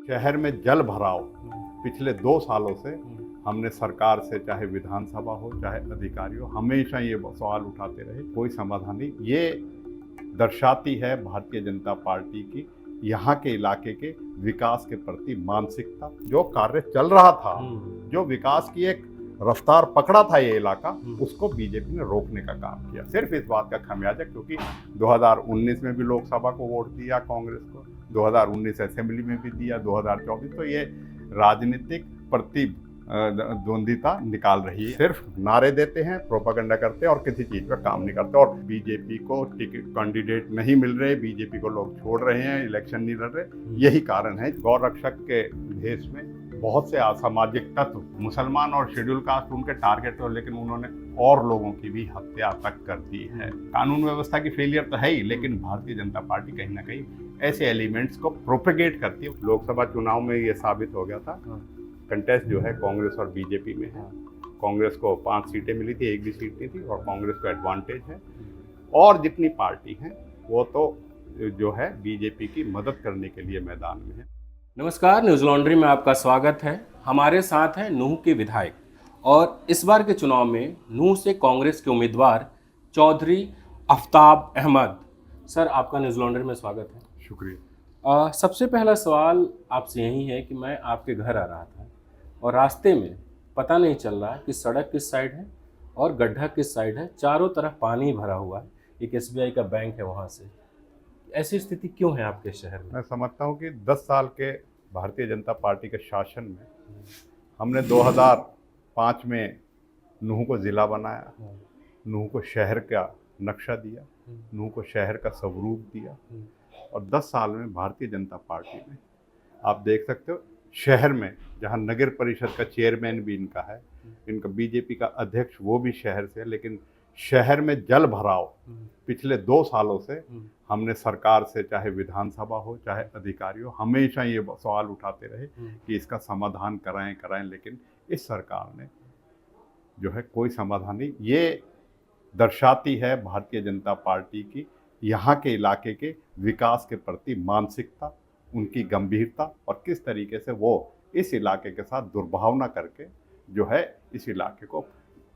शहर में जल भराव पिछले 2 सालों से हमने सरकार से, चाहे विधानसभा हो चाहे अधिकारी हो, हमेशा ये सवाल उठाते रहे, कोई समाधान नहीं। ये दर्शाती है भारतीय जनता पार्टी की यहाँ के इलाके के विकास के प्रति मानसिकता। जो कार्य चल रहा था, जो विकास की एक रफ्तार पकड़ा था ये इलाका, उसको बीजेपी ने रोकने का काम किया। सिर्फ इस बात का खामियाजा, क्योंकि 2019 में भी लोकसभा को वोट दिया कांग्रेस को, 2019 असेंबली में भी दिया, 2024, तो ये राजनीतिक प्रतिद्वंदिता निकाल रही है। सिर्फ नारे देते हैं, प्रोपागेंडा करते हैं और किसी चीज पर काम नहीं करते। और बीजेपी को टिकट कैंडिडेट नहीं मिल रहे, बीजेपी को लोग छोड़ रहे हैं, इलेक्शन नहीं लड़ रहे। यही कारण है। गौ रक्षक के भेष में बहुत से असामाजिक तत्व, मुसलमान और शेड्यूल कास्ट उनके टारगेट हो, लेकिन उन्होंने और लोगों की भी हत्या तक कर दी है। कानून व्यवस्था की फेलियर तो है ही, लेकिन भारतीय जनता पार्टी कहीं ना कहीं ऐसे एलिमेंट्स को प्रोपेगेट करती है। लोकसभा चुनाव में ये साबित हो गया था। कंटेस्ट जो है कांग्रेस और बीजेपी में है। कांग्रेस को 5 सीटें मिली थी, एक भी सीट नहीं थी, और कांग्रेस को एडवांटेज है। और जितनी पार्टी हैं वो तो जो है बीजेपी की मदद करने के लिए मैदान में है। नमस्कार, न्यूज़ लॉन्ड्री में आपका स्वागत है। हमारे साथ हैं नूह के विधायक, और इस बार के चुनाव में नूह से कांग्रेस के उम्मीदवार चौधरी आफ्ताब अहमद। सर, आपका न्यूज़ लॉन्ड्री में स्वागत है। शुक्रिया। सबसे पहला सवाल आपसे यही है कि मैं आपके घर आ रहा था और रास्ते में पता नहीं चल रहा कि सड़क किस साइड है और गड्ढा किस साइड है। चारों तरफ पानी भरा हुआ है। एक SBI का बैंक है वहाँ से। ऐसी स्थिति क्यों है आपके शहर में? मैं समझता हूँ कि 10 साल के भारतीय जनता पार्टी के शासन में हमने 2005 में नूह को ज़िला बनाया, नूह को शहर का नक्शा दिया, नूह को शहर का स्वरूप दिया। और 10 साल में भारतीय जनता पार्टी ने, आप देख सकते हो, शहर में जहाँ नगर परिषद का चेयरमैन भी इनका है, इनका बीजेपी का अध्यक्ष वो भी शहर से है, लेकिन शहर में जल भराव पिछले 2 सालों से हमने सरकार से, चाहे विधानसभा हो चाहे अधिकारी हो, हमेशा ये सवाल उठाते रहे कि इसका समाधान कराएं, लेकिन इस सरकार ने जो है कोई समाधान नहीं। ये दर्शाती है भारतीय जनता पार्टी की यहाँ के इलाके के विकास के प्रति मानसिकता, उनकी गंभीरता, और किस तरीके से वो इस इलाके के साथ दुर्भावना करके जो है इस इलाके को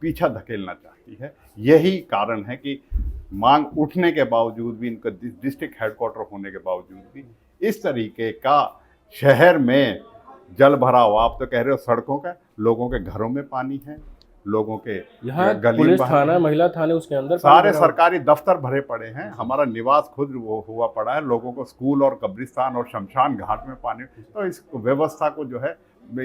पीछा धकेलना चाहती है। यही कारण है कि मांग उठने के बावजूद भी, इनका डिस्ट्रिक्ट हेडक्वार्टर होने के बावजूद भी, इस तरीके का शहर में जल भराव, आप तो कह रहे हो सड़कों का, लोगों के घरों में पानी है, लोगों के यहाँ पुलिस थाना, महिला थाने, उसके अंदर सारे सरकारी दफ्तर भरे पड़े हैं। हमारा निवास खुद वो हुआ पड़ा है। लोगों को स्कूल और कब्रिस्तान और शमशान घाट में पानी। तो इस व्यवस्था को जो है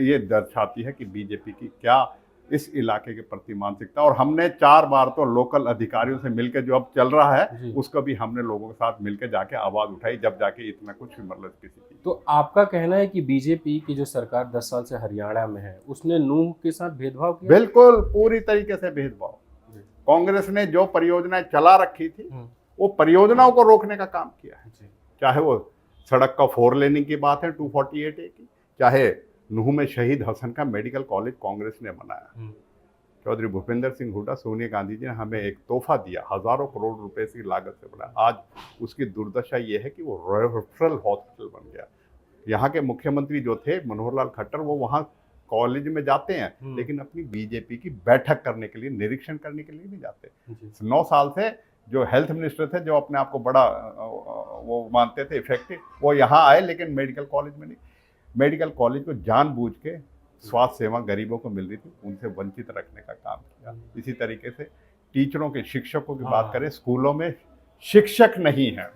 ये दर्शाती है कि बीजेपी की क्या इस इलाके के प्रति मानसिकता। और हमने 4 बार तो लोकल अधिकारियों से मिलकर, जो अब चल रहा है उसको भी हमने लोगों के साथ मिलकर जाके आवाज उठाई, जब जाके इतना कुछ मतलब किसी की। तो आपका कहना है कि बीजेपी की जो सरकार 10 साल से हरियाणा में है, उसने नूह के साथ भेदभाव किया? बिल्कुल, पूरी तरीके से भेदभाव। कांग्रेस ने जो परियोजनाएं चला रखी थी, वो परियोजनाओं को रोकने का काम किया है। चाहे वो सड़क का 4 लेनिंग की बात है 248A की, चाहे नूह में शहीद हसन का मेडिकल कॉलेज कांग्रेस ने बनाया। चौधरी भूपेंद्र सिंह हुड्डा, सोनिया गांधी जी ने हमें एक तोहफा दिया, हजारों करोड़ रुपए की लागत से बनाया। आज उसकी दुर्दशा ये है कि वो रेफरल हॉस्पिटल बन गया। यहाँ के मुख्यमंत्री जो थे मनोहर लाल खट्टर, वो वहाँ कॉलेज में जाते हैं, लेकिन अपनी बीजेपी की बैठक करने के लिए, निरीक्षण करने के लिए नहीं जाते। 9 साल से जो हेल्थ मिनिस्टर थे, जो अपने आप को बड़ा वो मानते थे इफेक्टिव, वो यहाँ आए, लेकिन मेडिकल कॉलेज में नहीं। मेडिकल कॉलेज को जानबूझ के स्वास्थ्य सेवा गरीबों को मिल रही थी, उनसे वंचित रखने का काम किया। इसी तरीके से टीचरों के, शिक्षकों की बात करें, स्कूलों में शिक्षक नहीं है।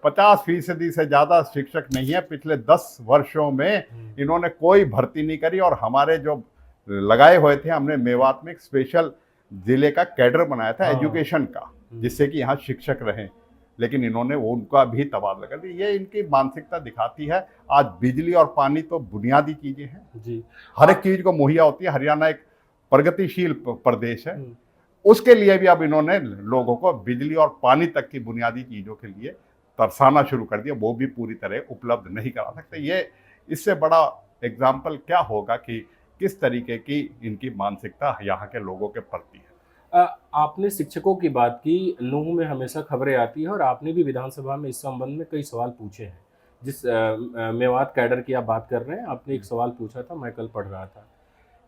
50% से ज्यादा शिक्षक नहीं है। पिछले 10 वर्षों में इन्होंने कोई भर्ती नहीं करी। और हमारे जो लगाए हुए थे, हमने मेवात में एक स्पेशल जिले का कैडर बनाया था एजुकेशन का, जिससे कि यहाँ शिक्षक रहें, लेकिन इन्होंने वो उनका भी तबादला कर दिया। ये इनकी मानसिकता दिखाती है। आज बिजली और पानी तो बुनियादी चीजें हैं जी, हर एक चीज को मुहैया होती है। हरियाणा एक प्रगतिशील प्रदेश है, उसके लिए भी अब इन्होंने लोगों को बिजली और पानी तक की बुनियादी चीजों के लिए तरसाना शुरू कर दिया। वो भी पूरी तरह उपलब्ध नहीं करा सकते। ये इससे बड़ा एग्जाम्पल क्या होगा कि किस तरीके की इनकी मानसिकता यहाँ के लोगों के प्रति है। आपने शिक्षकों की बात की। नूह में हमेशा खबरें आती है और आपने भी विधानसभा में इस संबंध में कई सवाल पूछे हैं। जिस मेवात कैडर की आप बात कर रहे हैं, आपने एक सवाल पूछा था, मैं कल पढ़ रहा था।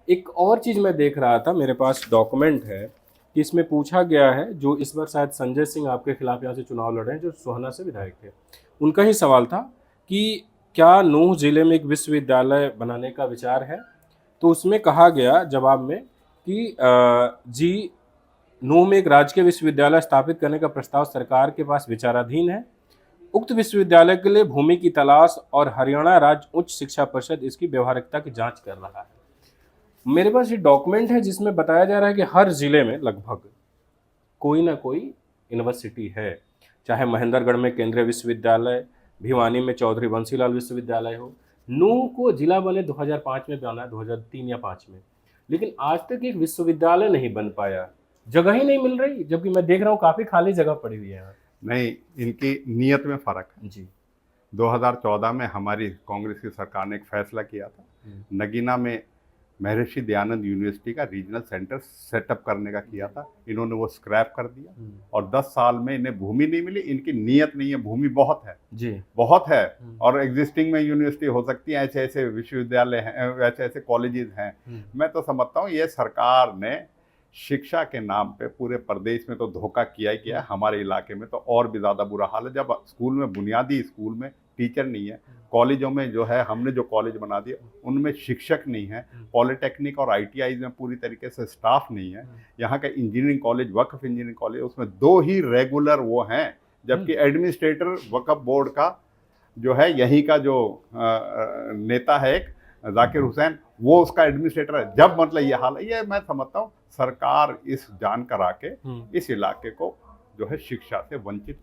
एक और चीज़ मैं देख रहा था, मेरे पास डॉक्यूमेंट है कि इसमें पूछा गया है, जो इस बार शायद संजय सिंह आपके खिलाफ यहाँ से चुनाव लड़ रहे हैं, जो सोहना से विधायक थे, उनका ही सवाल था कि क्या नूंह जिले में एक विश्वविद्यालय बनाने का विचार है। तो उसमें कहा गया जवाब में कि जी, नूंह में एक राजकीय विश्वविद्यालय स्थापित करने का प्रस्ताव सरकार के पास विचाराधीन है। उक्त विश्वविद्यालय के लिए भूमि की तलाश और हरियाणा राज्य उच्च शिक्षा परिषद इसकी व्यवहारिकता की जांच कर रहा है। मेरे पास ये डॉक्यूमेंट है जिसमें बताया जा रहा है कि हर जिले में लगभग कोई ना कोई यूनिवर्सिटी है, चाहे महेंद्रगढ़ में केंद्रीय विश्वविद्यालय, भिवानी में चौधरी बंसीलाल विश्वविद्यालय हो। नूंह को जिला बने 2005 में बना, 2003 या 5 में, लेकिन आज तक एक विश्वविद्यालय नहीं बन पाया, जगह ही नहीं मिल रही, जबकि मैं देख रहा हूँ काफी खाली जगह पड़ी हुई है यहाँ। नहीं, इनकी नीयत में फर्क है जी। 2014 में हमारी कांग्रेस की सरकार ने एक फैसला किया था, नगीना में महर्षि दयानंद यूनिवर्सिटी का रीजनल सेंटर सेटअप करने का किया था। इन्होंने वो स्क्रैप कर दिया और 10 साल में इन्हें भूमि नहीं मिली। इनकी नीयत नहीं है, भूमि बहुत है जी, बहुत है, और एग्जिस्टिंग में यूनिवर्सिटी हो सकती है, ऐसे ऐसे विश्वविद्यालय हैं, ऐसे ऐसे कॉलेजेस हैं। मैं तो समझता हूँ ये सरकार ने शिक्षा के नाम पे पूरे प्रदेश में तो धोखा किया ही किया है, हमारे इलाके में तो और भी ज़्यादा बुरा हाल है। जब स्कूल में, बुनियादी स्कूल में टीचर नहीं है, कॉलेजों में जो है हमने जो कॉलेज बना दिए उनमें शिक्षक नहीं है, पॉलिटेक्निक और ITI में पूरी तरीके से स्टाफ नहीं है। यहाँ का इंजीनियरिंग कॉलेज, वक्फ इंजीनियरिंग कॉलेज, उसमें 2 ही रेगुलर वो हैं, जबकि एडमिनिस्ट्रेटर वक्फ बोर्ड का जो है यहीं का जो नेता है एक जाकिर हुसैन, वो उसका एडमिनिस्ट्रेटर है। जब मतलब ये हाल है, ये मैं समझता हूँ सरकार इस जान करा के इस इलाके को जो है शिक्षा से वंचित,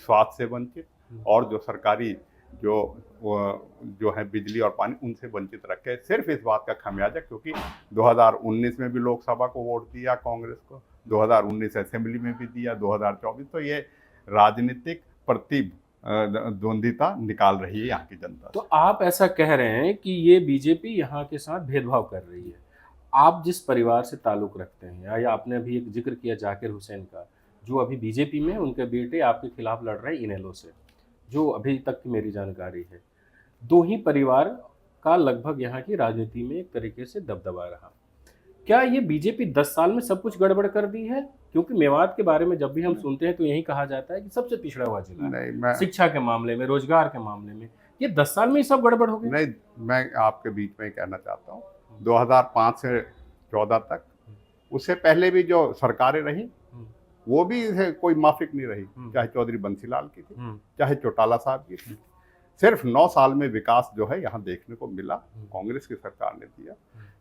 स्वास्थ्य से वंचित, और जो सरकारी जो है बिजली और पानी, उनसे वंचित रखे, सिर्फ इस बात का खामियाजा क्योंकि 2019 में भी लोकसभा को वोट दिया कांग्रेस को, 2019 असेंबली में भी दिया, 2024, तो ये राजनीतिक प्रतिद्वंदिता निकाल रही है यहाँ की जनता। तो आप ऐसा कह रहे हैं कि ये बीजेपी यहाँ के साथ भेदभाव कर रही है। आप जिस परिवार से ताल्लुक़ रखते हैं, या आपने अभी एक जिक्र किया जाकिर हुसैन का, जो अभी बीजेपी में, उनके बेटे आपके खिलाफ लड़ रहे हैं इनेलो से, जो अभी तक की मेरी जानकारी है। 2 ही परिवार का लगभग यहाँ की राजनीति में एक तरीके से दबदबा रहा। क्या ये बीजेपी 10 साल में सब कुछ गड़बड़ कर दी है? क्योंकि मेवात के बारे में जब भी हम सुनते हैं तो यही कहा जाता है कि सबसे पिछड़ा हुआ जिला है, शिक्षा के मामले में, रोजगार के मामले में। ये 10 साल में ही सब गड़बड़ हो गया? नहीं, मैं आपके बीच में कहना चाहता हूँ, 2005 से 14 तक, उससे पहले भी जो सरकारें रही वो भी कोई माफिक नहीं रही, चाहे चौधरी बंसीलाल की थी, चाहे चौटाला साहब की थी। सिर्फ 9 साल में विकास जो है यहाँ देखने को मिला, कांग्रेस की सरकार ने दिया।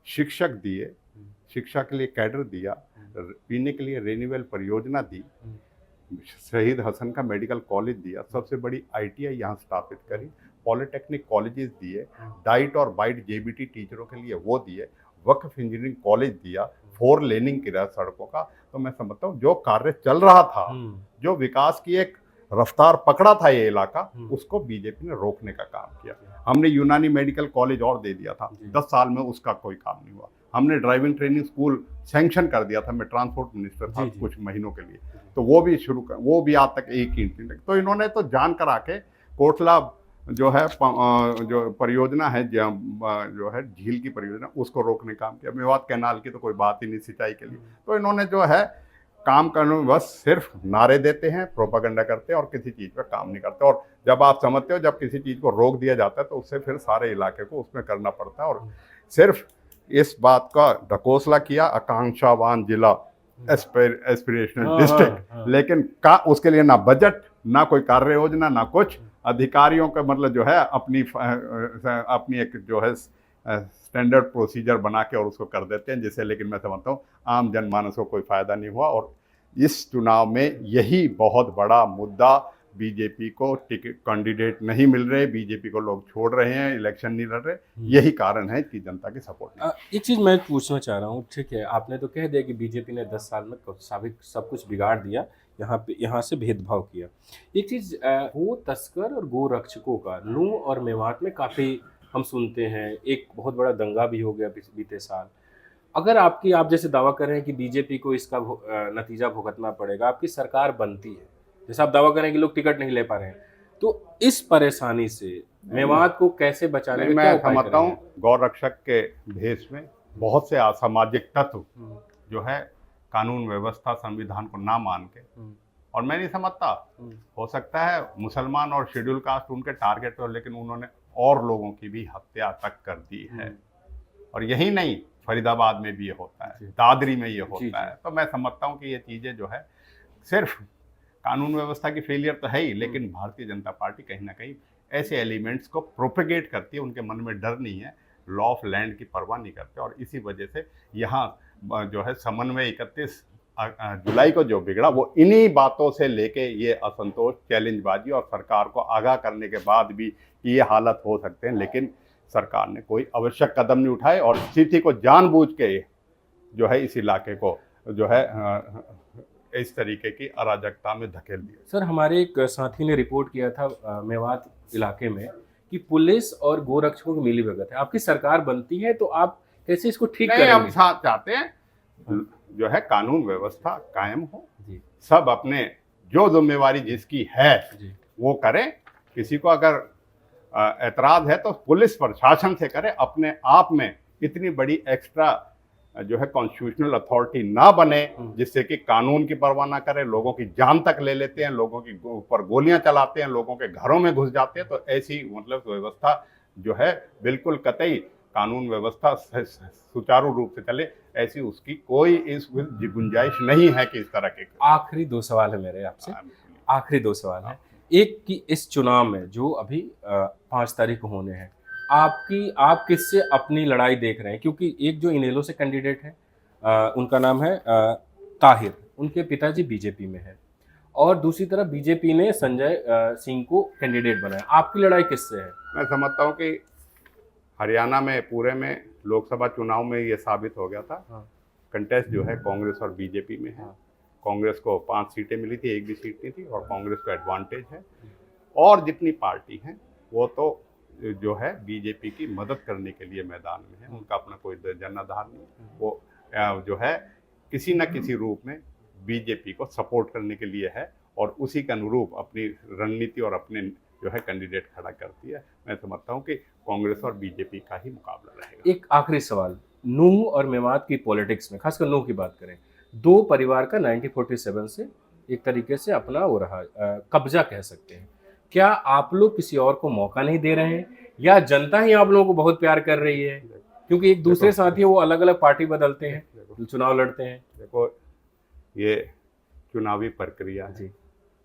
शिक्षक दिए, शिक्षा के लिए कैडर दिया, पीने के लिए रेन्यूएबल परियोजना दी, शहीद हसन का मेडिकल कॉलेज दिया, सबसे बड़ी ITI यहाँ स्थापित करी, पॉलिटेक्निक कॉलेजेस दिए, डाइट और बाइट JBT टीचरों के लिए वो दिए, वक्फ इंजीनियरिंग कॉलेज दिया, 4 लेनिंग किया सड़कों का। तो मैं समझता हूँ जो कार्य चल रहा था, जो विकास की एक रफ्तार पकड़ा था ये इलाका, उसको बीजेपी ने रोकने का काम किया। हमने यूनानी मेडिकल कॉलेज और दे दिया था, 10 साल में उसका कोई काम नहीं हुआ। हमने ड्राइविंग ट्रेनिंग स्कूल सैंक्शन कर दिया था, मैं ट्रांसपोर्ट मिनिस्टर था कुछ महीनों के लिए, तो वो भी शुरू कर, वो भी आज तक एक ही। तो इन्होंने तो जान करा के कोटला जो है जो परियोजना है, जो है झील की परियोजना, उसको रोकने काम किया। मेवात कैनाल की तो कोई बात ही नहीं सिंचाई के लिए। तो इन्होंने जो है काम करने में बस सिर्फ नारे देते हैं, प्रोपागेंडा करते हैं और किसी चीज़ पर काम नहीं करते। और जब आप समझते हो जब किसी चीज़ को रोक दिया जाता है तो उससे फिर सारे इलाके को उसमें करना पड़ता है। और सिर्फ इस बात का ढकोसला किया आकांक्षावान जिला, एस्पिरेशनल डिस्ट्रिक्ट, लेकिन उसके लिए ना बजट, ना कोई कार्य योजना, ना कुछ। अधिकारियों का मतलब जो है अपनी एक जो है स्टैंडर्ड प्रोसीजर बना के और उसको कर देते हैं, जिससे, लेकिन मैं समझता हूँ आम जनमानस को कोई फायदा नहीं हुआ। और इस चुनाव में यही बहुत बड़ा मुद्दा, बीजेपी को टिकट कैंडिडेट नहीं मिल रहे, बीजेपी को लोग छोड़ रहे हैं, इलेक्शन नहीं लड़ रहे, यही कारण है कि जनता की सपोर्ट नहीं। एक चीज़ मैं पूछना चाह रहा हूँ, ठीक है, आपने तो कह दिया कि बीजेपी ने 10 साल में सब कुछ बिगाड़ दिया, यहाँ से भेदभाव किया। एक चीज़, गो तस्कर और गो रक्षकों का नूंह और मेवात में काफ़ी हम सुनते हैं, एक बहुत बड़ा दंगा भी हो गया बीते साल। अगर आप जैसे दावा कर रहे हैं कि बीजेपी को इसका नतीजा भुगतना पड़ेगा, आपकी सरकार बनती है, जैसे आप दावा करें कि लोग टिकट नहीं ले पा रहे हैं, तो इस परेशानी से मेवात को कैसे बचाने नहीं, में क्या मैं उपाय समझता हूँ करेंगे? गौ रक्षक के भेष में बहुत से असामाजिक तत्व हम्म, जो है कानून व्यवस्था संविधान को ना मान के, हम्म, और मैं नहीं समझता, हम्म, हो सकता है मुसलमान और शेड्यूल कास्ट उनके टारगेट हो, लेकिन उन्होंने और लोगों की भी हत्या तक कर दी है। और यही नहीं, फरीदाबाद में भी ये होता है, जी। दादरी में ये जी, होता जी। है। तो मैं समझता हूँ कि ये चीज़ें जो है सिर्फ कानून व्यवस्था की फेलियर तो है ही, लेकिन भारतीय जनता पार्टी कहीं ना कहीं ऐसे एलिमेंट्स को प्रोपेगेट करती है। उनके मन में डर नहीं है, लॉ ऑफ लैंड की परवाह नहीं करते, और इसी वजह से यहाँ जो है समन्वय 31 जुलाई को जो बिगड़ा वो इन्हीं बातों से लेके, ये असंतोष, चैलेंजबाजी और सरकार को आगाह करने के बाद भी ये हालत हो सकते हैं। लेकिन सरकार ने कोई आवश्यक कदम नहीं उठाए और स्थिति को जानबूझ के जो है इस इलाके को जो है इस तरीके की अराजकता में धकेल दिया। सर, हमारे एक साथी ने रिपोर्ट किया था मेवात इलाके में कि पुलिस और गोरक्षकों की मिलीभगत है। आपकी सरकार बनती है तो आप कैसे इसको ठीक नहीं, हम करेंगे? साथ चाहते हैं जो है कानून व्यवस्था कायम हो, जी, सब अपने जो जिम्मेवारी जिसकी है जी, वो करें। किसी को अगर ऐतराज है तो पुलिस प्रशासन से करे, अपने आप में इतनी बड़ी एक्स्ट्रा जो है कॉन्स्टिट्यूशनल अथॉरिटी ना बने जिससे कि कानून की परवाह ना करे, लोगों की जान तक ले लेते हैं, लोगों की ऊपर गोलियां चलाते हैं, लोगों के घरों में घुस जाते हैं। तो ऐसी मतलब व्यवस्था जो है बिल्कुल कतई कानून व्यवस्था सुचारू रूप से चले, ऐसी उसकी कोई इस गुंजाइश नहीं है कि इस तरह के। आखिरी 2 सवाल है मेरे आपसे। आखिरी 2 सवाल है। एक कि इस चुनाव में जो अभी 5 तारीख को होने हैं, आप किससे अपनी लड़ाई देख रहे हैं? क्योंकि एक जो इनेलो से कैंडिडेट है, उनका नाम है ताहिर, उनके पिताजी बीजेपी में है, और दूसरी तरफ बीजेपी ने संजय सिंह को कैंडिडेट बनाया। आपकी लड़ाई किससे है? मैं समझता हूँ कि हरियाणा में पूरे में लोकसभा चुनाव में ये साबित हो गया था, हाँ, कंटेस्ट जो है कांग्रेस और बीजेपी में है। हाँ, कांग्रेस को 5 सीटें मिली थी, एक भी सीट नहीं थी, और कांग्रेस को एडवांटेज है। और जितनी पार्टी हैं वो तो जो है बीजेपी की मदद करने के लिए मैदान में है, उनका अपना कोई जनाधार नहीं है। वो जो है किसी न किसी रूप में बीजेपी को सपोर्ट करने के लिए है, और उसी के अनुरूप अपनी रणनीति और अपने जो है कैंडिडेट खड़ा करती है। मैं समझता हूँ कि कांग्रेस और बीजेपी का ही मुकाबला रहेगा। एक आखिरी सवाल, नूह और मेवात की पॉलिटिक्स में, खासकर नूह की बात करें, 2 परिवार का 1947 से एक तरीके से अपना वो रहा कब्जा कह सकते हैं। क्या आप लोग किसी और को मौका नहीं दे रहे हैं, या जनता ही आप लोगों को बहुत प्यार कर रही है? क्योंकि एक दूसरे साथी वो अलग अलग पार्टी बदलते हैं, चुनाव लड़ते हैं। देखो, ये चुनावी प्रक्रिया है,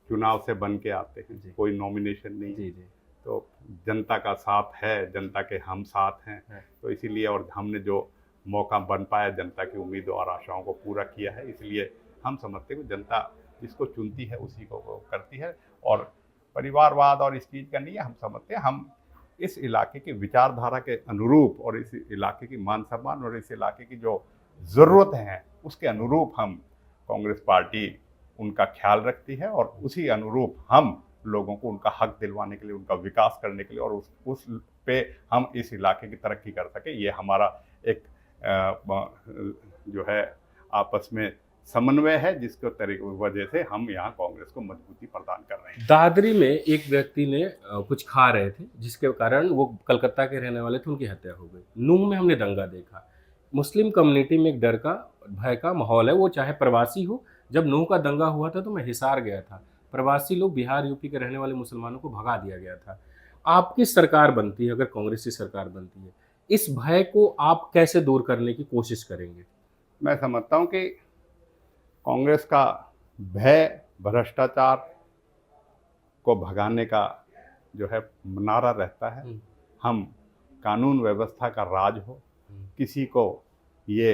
चुनाव से बन के आते हैं, कोई नॉमिनेशन नहीं है। तो जनता का साथ है, जनता के हम साथ हैं, तो इसीलिए, और हमने जो मौका बन पाया जनता की उम्मीदों और आशाओं को पूरा किया है, इसलिए हम समझते हैं कि जनता जिसको चुनती है उसी को वो करती है। और परिवारवाद और इस चीज़ का नहीं है, हम समझते हैं हम इस इलाके की विचारधारा के अनुरूप और इस इलाके की मान सम्मान और इस इलाके की जो ज़रूरत है उसके अनुरूप हम कांग्रेस पार्टी उनका ख्याल रखती है, और उसी अनुरूप हम लोगों को उनका हक दिलवाने के लिए, उनका विकास करने के लिए, और उस पे हम इस इलाके की तरक्की कर सके, ये हमारा एक जो है आपस में समन्वय है, जिसके वजह से हम यहाँ कांग्रेस को मजबूती प्रदान कर रहे हैं। दादरी में एक व्यक्ति ने कुछ खा रहे थे, जिसके कारण वो कलकत्ता के रहने वाले थे, उनकी हत्या हो गई। नूह में हमने दंगा देखा। मुस्लिम कम्युनिटी में एक डर का, भय का माहौल है, वो चाहे प्रवासी हो। जब नूह का दंगा हुआ था तो मैं हिसार गया था, प्रवासी लोग बिहार यूपी के रहने वाले मुसलमानों को भगा दिया गया था। आपकी सरकार बनती है, अगर कांग्रेस की सरकार बनती है, इस भय को आप कैसे दूर करने की कोशिश करेंगे? मैं समझता हूँ कि कांग्रेस का भय भ्रष्टाचार को भगाने का जो है नारा रहता है। हम कानून व्यवस्था का राज हो, किसी को ये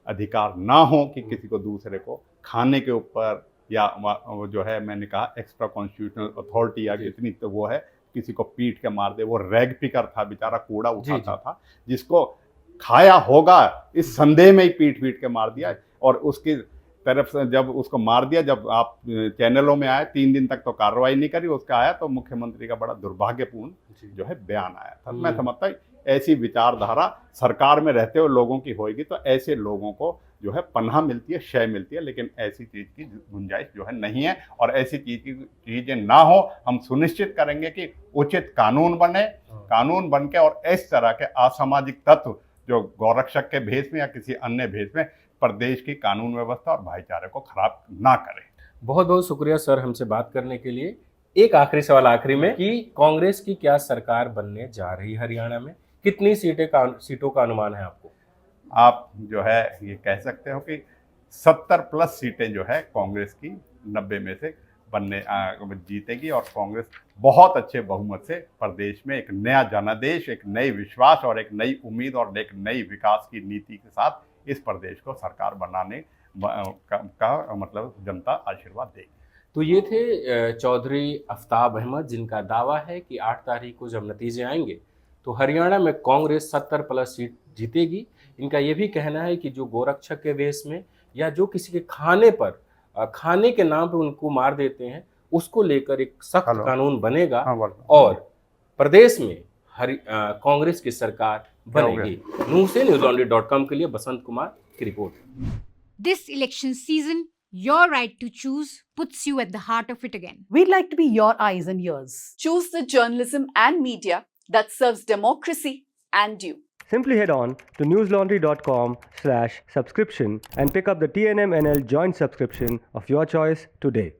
अधिकार ना हो कि किसी को दूसरे को खाने के ऊपर, या जो है मैंने कहा एक्स्ट्रा कॉन्स्टिट्यूशनल अथॉरिटी या कितनी, तो वो है किसी को पीट के मार दे। वो रैग पिकर था बेचारा, कूड़ा उठाता था, जिसको खाया होगा इस संदेह में ही पीट के मार दिया। और उसकी तरफ से जब उसको मार दिया, जब आप चैनलों में आए, 3 दिन तक तो कार्रवाई नहीं करी, उसका आया तो मुख्यमंत्री का बड़ा दुर्भाग्यपूर्ण जो है बयान आया था। मैं समझता हूँ ऐसी विचारधारा सरकार में रहते हुए लोगों की होगी, तो ऐसे लोगों को जो है पनाह मिलती है, शय मिलती है, लेकिन ऐसी चीज़ की गुंजाइश जो है नहीं है। और ऐसी चीज़ें ना हो, हम सुनिश्चित करेंगे कि उचित कानून बने, कानून बन के और इस तरह के असामाजिक तत्व जो गौरक्षक के भेष में या किसी अन्य भेष में प्रदेश की कानून व्यवस्था और भाईचारे को खराब ना करें। बहुत बहुत शुक्रिया सर हमसे बात करने के लिए। एक आखिरी सवाल आखिरी में कि कांग्रेस की क्या सरकार बनने जा रही है हरियाणा में, कितनी सीटों का अनुमान है आपको? आप जो है ये कह सकते हो कि 70+ सीटें जो है कांग्रेस की 90 में से जीतेगी और कांग्रेस बहुत अच्छे बहुमत से प्रदेश में एक नया जनादेश, एक नई विश्वास और एक नई उम्मीद और एक नई विकास की नीति के साथ इस प्रदेश को सरकार बनाने का मतलब जनता आशीर्वाद देगी। तो ये थे चौधरी आफ्ताब अहमद, जिनका दावा है कि 8 तारीख को जब नतीजे आएंगे तो हरियाणा में कांग्रेस 70+ सीट जीतेगी। इनका ये भी कहना है कि जो गोरक्षक के वेश में या जो किसी के खाने के नाम पे उनको मार देते हैं, उसको लेकर एक सख्त कानून बनेगा और प्रदेश में कांग्रेस की सरकार बनेगी। नूह से newslaundry.com के लिए बसंत कुमार की report. This election season, your right to choose puts you at the heart of it again. We'd like to be your eyes and ears. Choose the journalism and media that serves democracy and you. Simply head on to newslaundry.com/subscription and pick up the TNMNL joint subscription of your choice today.